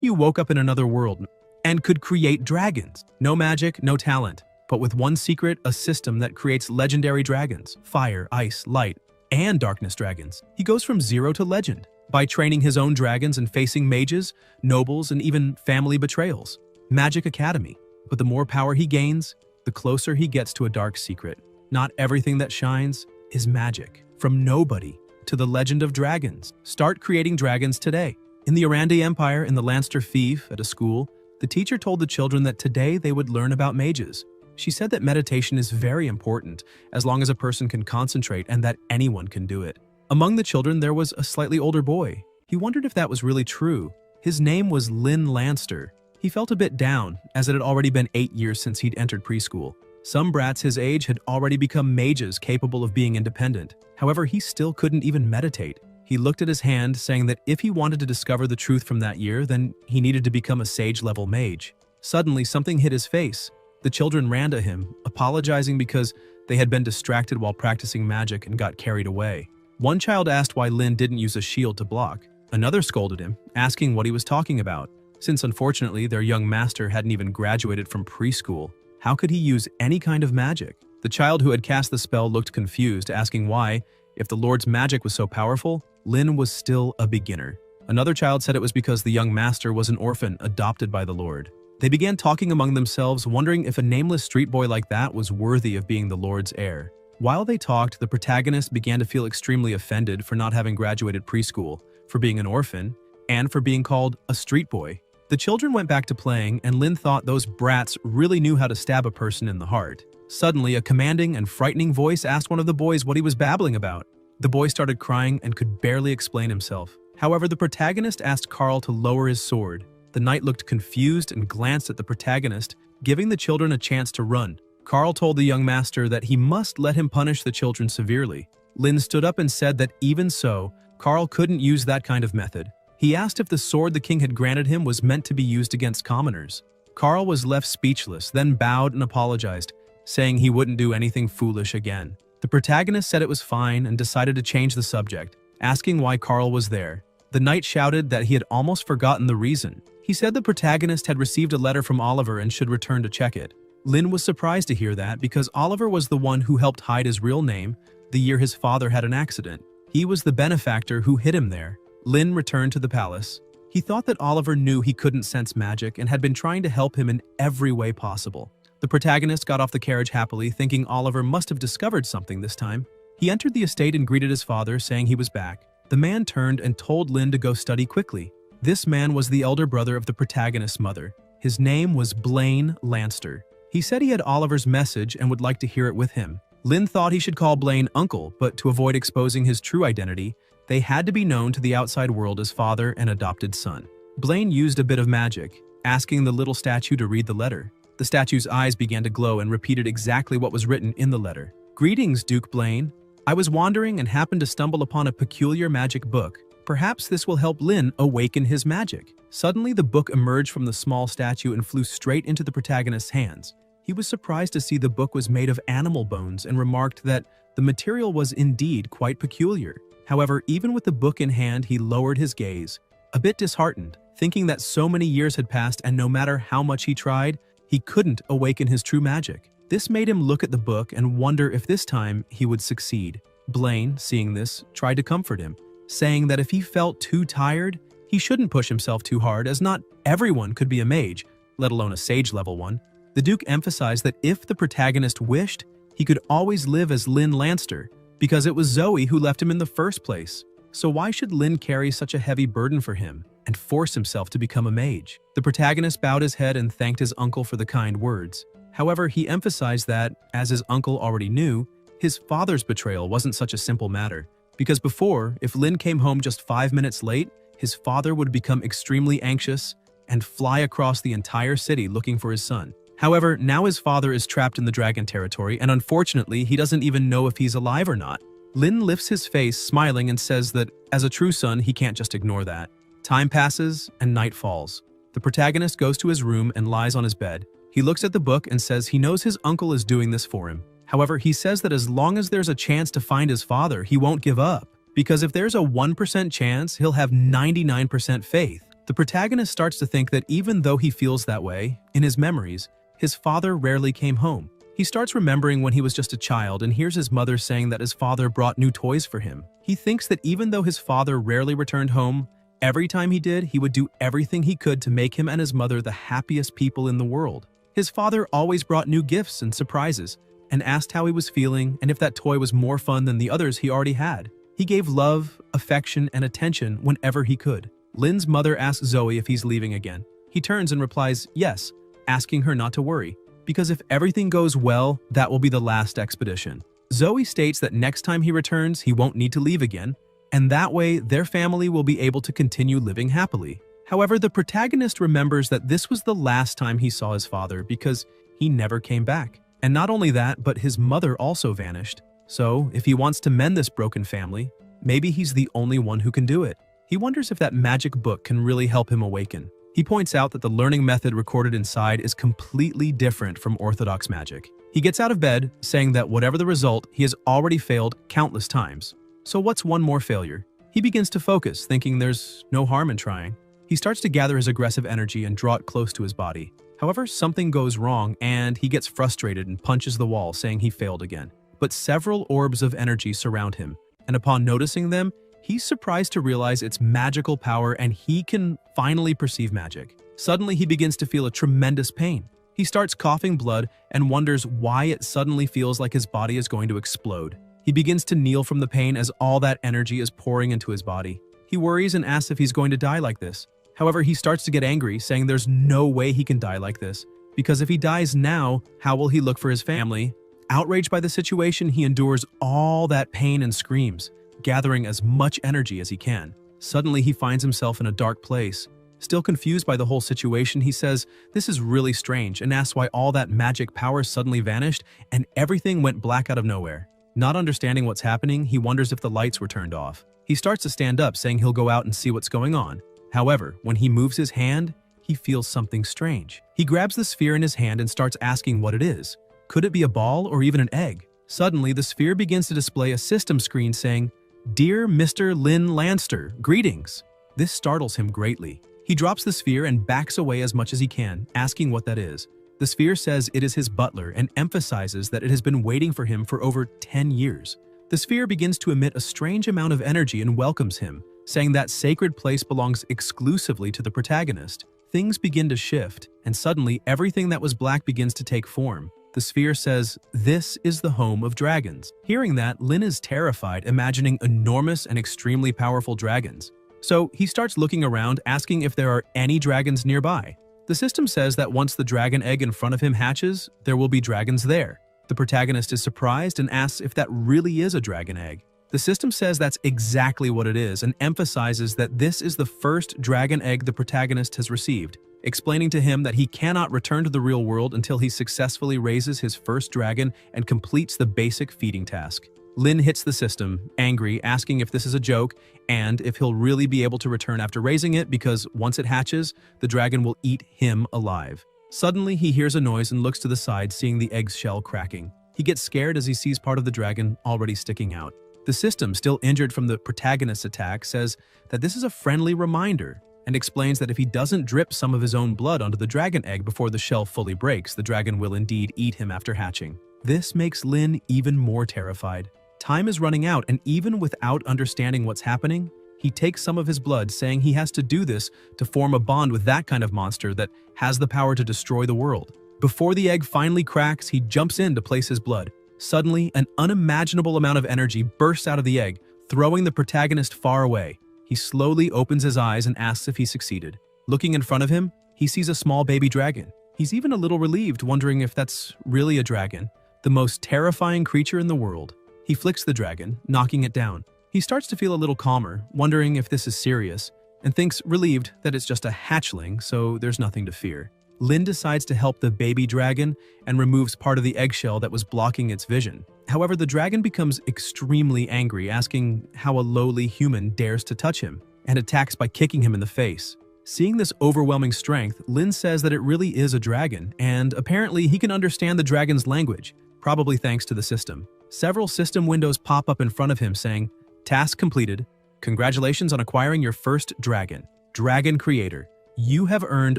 You woke up in another world and could create dragons. No magic, no talent, but with one secret, a system that creates legendary dragons: fire, ice, light, and darkness dragons. He goes from zero to legend by training his own dragons and facing mages, nobles, and even family betrayals. Magic Academy. But the more power he gains, the closer he gets to a dark secret. Not everything that shines is magic. From nobody to the legend of dragons. Start creating dragons today. In the Arandi Empire, in the Lanster Fief, at a school, the teacher told the children that today they would learn about mages. She said that meditation is very important, as long as a person can concentrate, and that anyone can do it. Among the children, there was a slightly older boy. He wondered if that was really true. His name was Lynn Lanster. He felt a bit down, as it had already been 8 years since he'd entered preschool. Some brats his age had already become mages capable of being independent. However, he still couldn't even meditate. He looked at his hand, saying that if he wanted to discover the truth from that year, then he needed to become a sage-level mage. Suddenly, something hit his face. The children ran to him, apologizing because they had been distracted while practicing magic and got carried away. One child asked why Lynn didn't use a shield to block. Another scolded him, asking what he was talking about. Since unfortunately their young master hadn't even graduated from preschool, how could he use any kind of magic? The child who had cast the spell looked confused, asking why, if the Lord's magic was so powerful, Lynn was still a beginner. Another child said it was because the young master was an orphan adopted by the Lord. They began talking among themselves, wondering if a nameless street boy like that was worthy of being the Lord's heir. While they talked, the protagonist began to feel extremely offended for not having graduated preschool, for being an orphan, and for being called a street boy. The children went back to playing, and Lynn thought those brats really knew how to stab a person in the heart. Suddenly, a commanding and frightening voice asked one of the boys what he was babbling about. The boy started crying and could barely explain himself. However, the protagonist asked Carl to lower his sword. The knight looked confused and glanced at the protagonist, giving the children a chance to run. Carl told the young master that he must let him punish the children severely. Lynn stood up and said that even so, Carl couldn't use that kind of method. He asked if the sword the king had granted him was meant to be used against commoners. Carl was left speechless, then bowed and apologized, saying he wouldn't do anything foolish again. The protagonist said it was fine and decided to change the subject, asking why Carl was there. The knight shouted that he had almost forgotten the reason. He said the protagonist had received a letter from Oliver and should return to check it. Lynn was surprised to hear that because Oliver was the one who helped hide his real name the year his father had an accident. He was the benefactor who hid him there. Lynn returned to the palace. He thought that Oliver knew he couldn't sense magic and had been trying to help him in every way possible. The protagonist got off the carriage happily, thinking Oliver must have discovered something this time. He entered the estate and greeted his father, saying he was back. The man turned and told Lynn to go study quickly. This man was the elder brother of the protagonist's mother. His name was Blaine Lanster. He said he had Oliver's message and would like to hear it with him. Lynn thought he should call Blaine uncle, but to avoid exposing his true identity, they had to be known to the outside world as father and adopted son. Blaine used a bit of magic, asking the little statue to read the letter. The statue's eyes began to glow and repeated exactly what was written in the letter. "Greetings, Duke Blaine. I was wandering and happened to stumble upon a peculiar magic book. Perhaps this will help Lynn awaken his magic." Suddenly, the book emerged from the small statue and flew straight into the protagonist's hands. He was surprised to see the book was made of animal bones and remarked that the material was indeed quite peculiar. However, even with the book in hand, he lowered his gaze, a bit disheartened, thinking that so many years had passed and no matter how much he tried, he couldn't awaken his true magic. This made him look at the book and wonder if this time he would succeed. Blaine, seeing this, tried to comfort him, saying that if he felt too tired, he shouldn't push himself too hard, as not everyone could be a mage, let alone a sage-level one. The Duke emphasized that if the protagonist wished, he could always live as Lynn Lanster, because it was Zoe who left him in the first place. So why should Lynn carry such a heavy burden for him and force himself to become a mage? The protagonist bowed his head and thanked his uncle for the kind words. However, he emphasized that, as his uncle already knew, his father's betrayal wasn't such a simple matter. Because before, if Lynn came home just 5 minutes late, his father would become extremely anxious and fly across the entire city looking for his son. However, now his father is trapped in the dragon territory, and unfortunately, he doesn't even know if he's alive or not. Lynn lifts his face, smiling, and says that, as a true son, he can't just ignore that. Time passes, and night falls. The protagonist goes to his room and lies on his bed. He looks at the book and says he knows his uncle is doing this for him. However, he says that as long as there's a chance to find his father, he won't give up. Because if there's a 1% chance, he'll have 99% faith. The protagonist starts to think that even though he feels that way, in his memories, his father rarely came home. He starts remembering when he was just a child and hears his mother saying that his father brought new toys for him. He thinks that even though his father rarely returned home, every time he did, he would do everything he could to make him and his mother the happiest people in the world. His father always brought new gifts and surprises, and asked how he was feeling and if that toy was more fun than the others he already had. He gave love, affection, and attention whenever he could. Lynn's mother asks Zoe if he's leaving again. He turns and replies yes, asking her not to worry, because if everything goes well, that will be the last expedition. Zoe states that next time he returns, he won't need to leave again, and that way their family will be able to continue living happily. However, the protagonist remembers that this was the last time he saw his father because he never came back. And not only that, but his mother also vanished. So, if he wants to mend this broken family, maybe he's the only one who can do it. He wonders if that magic book can really help him awaken. He points out that the learning method recorded inside is completely different from orthodox magic. He gets out of bed, saying that whatever the result, he has already failed countless times. So what's one more failure? He begins to focus, thinking there's no harm in trying. He starts to gather his aggressive energy and draw it close to his body. However, something goes wrong and he gets frustrated and punches the wall, saying he failed again. But several orbs of energy surround him, and upon noticing them, he's surprised to realize its magical power and he can finally perceive magic. Suddenly, he begins to feel a tremendous pain. He starts coughing blood and wonders why it suddenly feels like his body is going to explode. He begins to kneel from the pain as all that energy is pouring into his body. He worries and asks if he's going to die like this. However, he starts to get angry, saying there's no way he can die like this, because if he dies now, how will he look for his family? Outraged by the situation, he endures all that pain and screams, gathering as much energy as he can. Suddenly, he finds himself in a dark place. Still confused by the whole situation, he says this is really strange and asks why all that magic power suddenly vanished and everything went black out of nowhere. Not understanding what's happening, he wonders if the lights were turned off. He starts to stand up, saying he'll go out and see what's going on. However, when he moves his hand, he feels something strange. He grabs the sphere in his hand and starts asking what it is. Could it be a ball or even an egg? Suddenly, the sphere begins to display a system screen saying, "Dear Mr. Lynn Lanster, greetings." This startles him greatly. He drops the sphere and backs away as much as he can, asking what that is. The sphere says it is his butler and emphasizes that it has been waiting for him for over 10 years. The sphere begins to emit a strange amount of energy and welcomes him, saying that sacred place belongs exclusively to the protagonist. Things begin to shift, and suddenly everything that was black begins to take form. The sphere says, "This is the home of dragons." Hearing that, Lynn is terrified, imagining enormous and extremely powerful dragons. So he starts looking around, asking if there are any dragons nearby. The system says that once the dragon egg in front of him hatches, there will be dragons there. The protagonist is surprised and asks if that really is a dragon egg. The system says that's exactly what it is and emphasizes that this is the first dragon egg the protagonist has received, explaining to him that he cannot return to the real world until he successfully raises his first dragon and completes the basic feeding task. Lynn hits the system, angry, asking if this is a joke and if he'll really be able to return after raising it because once it hatches, the dragon will eat him alive. Suddenly, he hears a noise and looks to the side, seeing the egg's shell cracking. He gets scared as he sees part of the dragon already sticking out. The system, still injured from the protagonist's attack, says that this is a friendly reminder and explains that if he doesn't drip some of his own blood onto the dragon egg before the shell fully breaks, the dragon will indeed eat him after hatching. This makes Lynn even more terrified. Time is running out, and even without understanding what's happening, he takes some of his blood, saying he has to do this to form a bond with that kind of monster that has the power to destroy the world. Before the egg finally cracks, he jumps in to place his blood. Suddenly, an unimaginable amount of energy bursts out of the egg, throwing the protagonist far away. He slowly opens his eyes and asks if he succeeded. Looking in front of him, he sees a small baby dragon. He's even a little relieved, wondering if that's really a dragon, the most terrifying creature in the world. He flicks the dragon, knocking it down. He starts to feel a little calmer, wondering if this is serious, and thinks relieved that it's just a hatchling, so there's nothing to fear. Lynn decides to help the baby dragon and removes part of the eggshell that was blocking its vision. However, the dragon becomes extremely angry, asking how a lowly human dares to touch him, and attacks by kicking him in the face. Seeing this overwhelming strength, Lynn says that it really is a dragon, and apparently he can understand the dragon's language, probably thanks to the system. Several system windows pop up in front of him saying, "Task completed. Congratulations on acquiring your first dragon. Dragon Creator. You have earned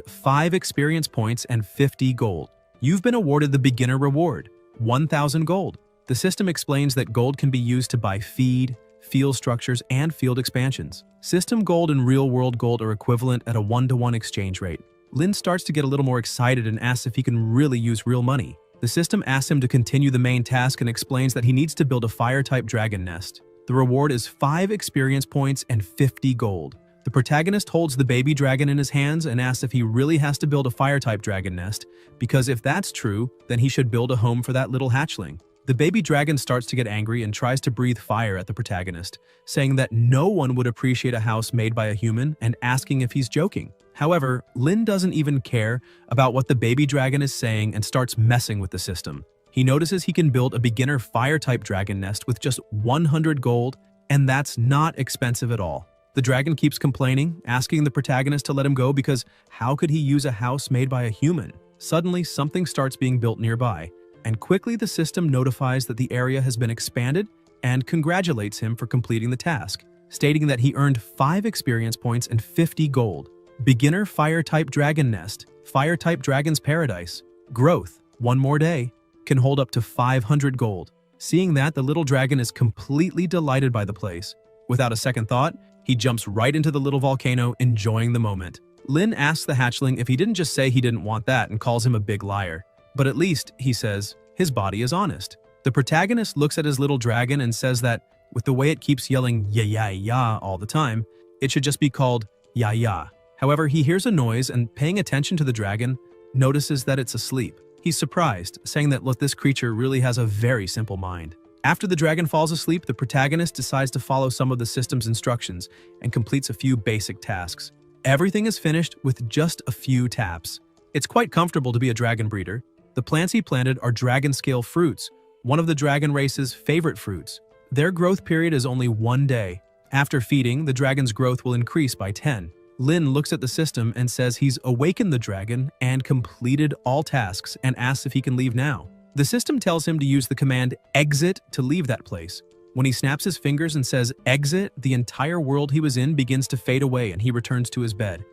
5 experience points and 50 gold. You've been awarded the beginner reward, 1,000 gold. The system explains that gold can be used to buy feed, field structures, and field expansions. System gold and real-world gold are equivalent at a 1-to-1 exchange rate. Lin starts to get a little more excited and asks if he can really use real money. The system asks him to continue the main task and explains that he needs to build a fire-type dragon nest. The reward is 5 experience points and 50 gold. The protagonist holds the baby dragon in his hands and asks if he really has to build a fire-type dragon nest, because if that's true, then he should build a home for that little hatchling. The baby dragon starts to get angry and tries to breathe fire at the protagonist, saying that no one would appreciate a house made by a human and asking if he's joking. However, Lin doesn't even care about what the baby dragon is saying and starts messing with the system. He notices he can build a beginner fire-type dragon nest with just 100 gold, and that's not expensive at all. The dragon keeps complaining, asking the protagonist to let him go because how could he use a house made by a human? Suddenly, something starts being built nearby, and quickly the system notifies that the area has been expanded and congratulates him for completing the task, stating that he earned 5 experience points and 50 gold. Beginner Fire-type Dragon Nest, Fire-type Dragon's Paradise, Growth, 1 more day, can hold up to 500 gold. Seeing that, the little dragon is completely delighted by the place. Without a second thought, he jumps right into the little volcano, enjoying the moment. Lin asks the hatchling if he didn't just say he didn't want that and calls him a big liar. But at least, he says, his body is honest. The protagonist looks at his little dragon and says that, with the way it keeps yelling ya ya ya all the time, it should just be called ya ya. However, he hears a noise and, paying attention to the dragon, notices that it's asleep. He's surprised, saying that look, this creature really has a very simple mind. After the dragon falls asleep, the protagonist decides to follow some of the system's instructions and completes a few basic tasks. Everything is finished with just a few taps. It's quite comfortable to be a dragon breeder. The plants he planted are dragon-scale fruits, one of the dragon race's favorite fruits. Their growth period is only 1 day. After feeding, the dragon's growth will increase by 10. Lin looks at the system and says he's awakened the dragon and completed all tasks and asks if he can leave now. The system tells him to use the command exit to leave that place. When he snaps his fingers and says exit, the entire world he was in begins to fade away and he returns to his bed.